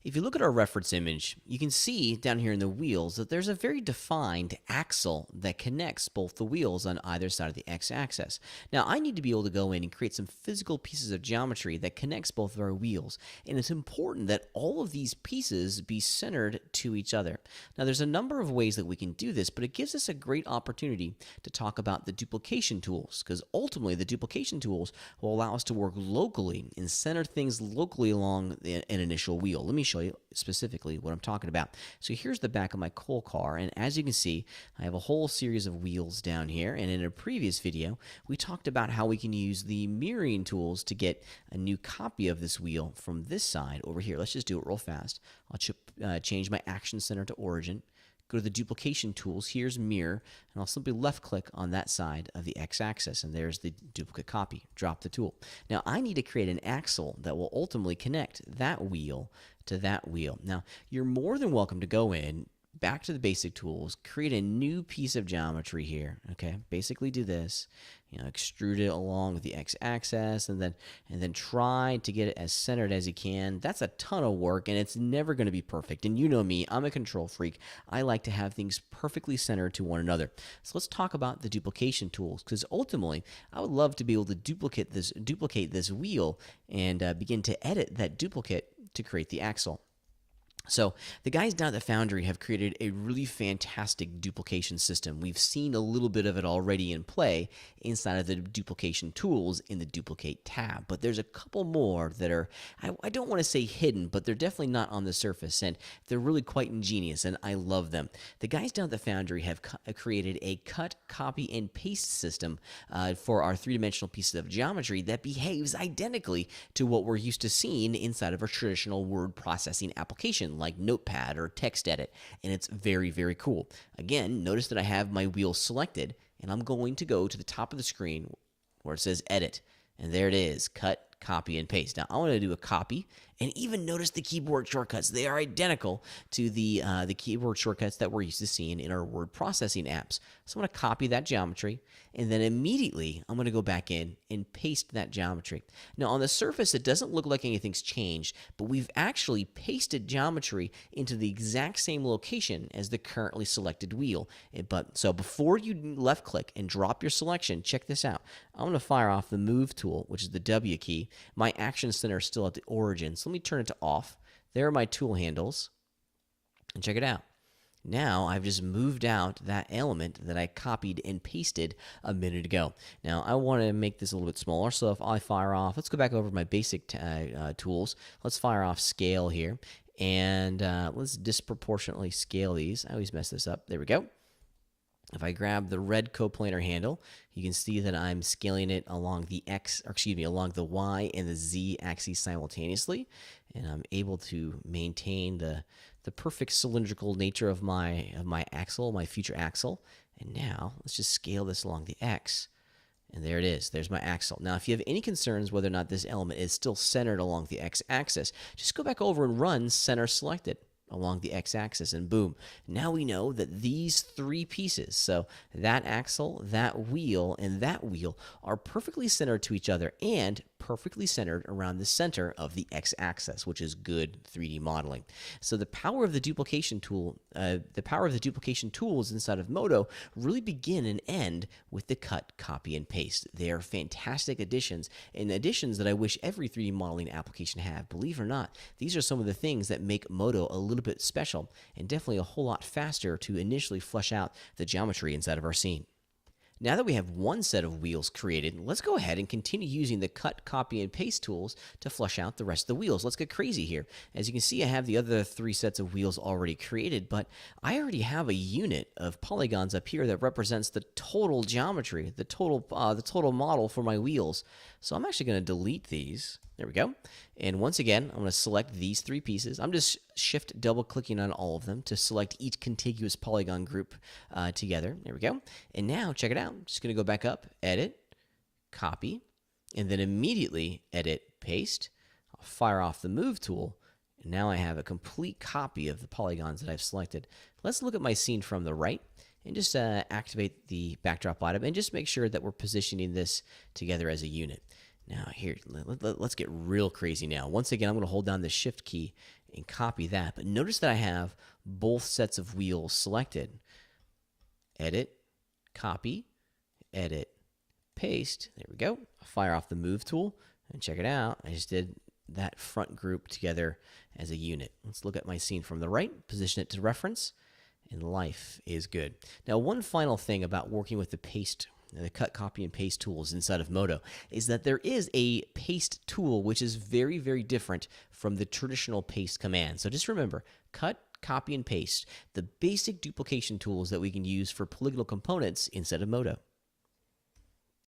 If you look at our reference image, you can see down here in the wheels that there's a very defined axle that connects both the wheels on either side of the x-axis. Now, I need to be able to go in and create some physical pieces of geometry that connects both of our wheels, and it's important that all of these pieces be centered to each other. Now, there's a number of ways that we can do this, but it gives us a great opportunity to talk about the duplication tools, because ultimately the duplication tools will allow us to work locally and center things locally along an initial wheel. Let me show you specifically what I'm talking about. So here's the back of my coal car, and as you can see, I have a whole series of wheels down here, and in a previous video, we talked about how we can use the mirroring tools to get a new copy of this wheel from this side over here. Let's just do it real fast. I'll change my action center to origin. Go to the duplication tools, here's mirror, and I'll simply left click on that side of the x-axis, and there's the duplicate copy. Drop the tool. Now I need to create an axle that will ultimately connect that wheel to that wheel. Now you're more than welcome to go in, back to the basic tools, create a new piece of geometry here, okay? Basically do this, extrude it along with the x-axis, and then try to get it as centered as you can. That's a ton of work, and it's never going to be perfect. And you know me, I'm a control freak. I like to have things perfectly centered to one another. So let's talk about the duplication tools, because ultimately, I would love to be able to duplicate this wheel and begin to edit that duplicate to create the axle. So the guys down at the Foundry have created a really fantastic duplication system. We've seen a little bit of it already in play inside of the duplication tools in the Duplicate tab, but there's a couple more that are, I don't want to say hidden, but they're definitely not on the surface, and they're really quite ingenious, and I love them. The guys down at the Foundry have created a cut, copy, and paste system for our three-dimensional pieces of geometry that behaves identically to what we're used to seeing inside of a traditional word processing application like Notepad or TextEdit, and it's very, very cool. Again, notice that I have my wheel selected, and I'm going to go to the top of the screen where it says Edit, and there it is, Cut, Copy, and Paste. Now, I want to do a copy, and even notice the keyboard shortcuts. They are identical to the keyboard shortcuts that we're used to seeing in our word processing apps. So I'm going to copy that geometry, and then immediately I'm going to go back in and paste that geometry. Now, on the surface, it doesn't look like anything's changed, but we've actually pasted geometry into the exact same location as the currently selected wheel. So before you left click and drop your selection, check this out. I'm going to fire off the Move tool, which is the W key. My action center is still at the origin, so let me turn it to off. There are my tool handles, and check it out. Now I've just moved out that element that I copied and pasted a minute ago. Now I want to make this a little bit smaller, so if I fire off, let's go back over to my basic tools. Let's fire off scale here, and let's disproportionately scale these. I always mess this up. There we go. If I grab the red coplanar handle, you can see that I'm scaling it along the along the Y and the Z axes simultaneously, and I'm able to maintain the perfect cylindrical nature of my axle, my future axle. And now let's just scale this along the X, and there it is. There's my axle. Now, if you have any concerns whether or not this element is still centered along the X-axis, just go back over and run center selected along the x-axis, and boom. Now we know that these three pieces, so that axle, that wheel, and that wheel, are perfectly centered to each other and perfectly centered around the center of the x-axis, which is good 3D modeling. So the power of the duplication tool, the power of the duplication tools inside of Modo really begin and end with the cut, copy, and paste. They are fantastic additions, and additions that I wish every 3D modeling application had. Believe it or not, these are some of the things that make Modo a little bit special and definitely a whole lot faster to initially flesh out the geometry inside of our scene. Now that we have one set of wheels created, let's go ahead and continue using the cut, copy, and paste tools to flesh out the rest of the wheels. Let's get crazy here. As you can see, I have the other three sets of wheels already created, but I already have a unit of polygons up here that represents the total geometry, the total model for my wheels. So I'm actually going to delete these. There we go. And once again, I'm going to select these three pieces. I'm just shift double clicking on all of them to select each contiguous polygon group together. There we go. And now check it out. I'm just going to go back up, edit, copy, and then immediately edit, paste. I'll fire off the Move tool. And now I have a complete copy of the polygons that I've selected. Let's look at my scene from the right and just activate the backdrop item and just make sure that we're positioning this together as a unit. Now here, let's get real crazy now. Once again, I'm going to hold down the Shift key and copy that. But notice that I have both sets of wheels selected. Edit, copy, edit, paste. There we go. I'll fire off the move tool and check it out. I just did that front group together as a unit. Let's look at my scene from the right, position it to reference, and life is good. Now, one final thing about working with the cut, copy, and paste tools inside of Modo is that there is a paste tool which is very, very different from the traditional paste command. So just remember, cut, copy, and paste, the basic duplication tools that we can use for polygonal components inside of Modo.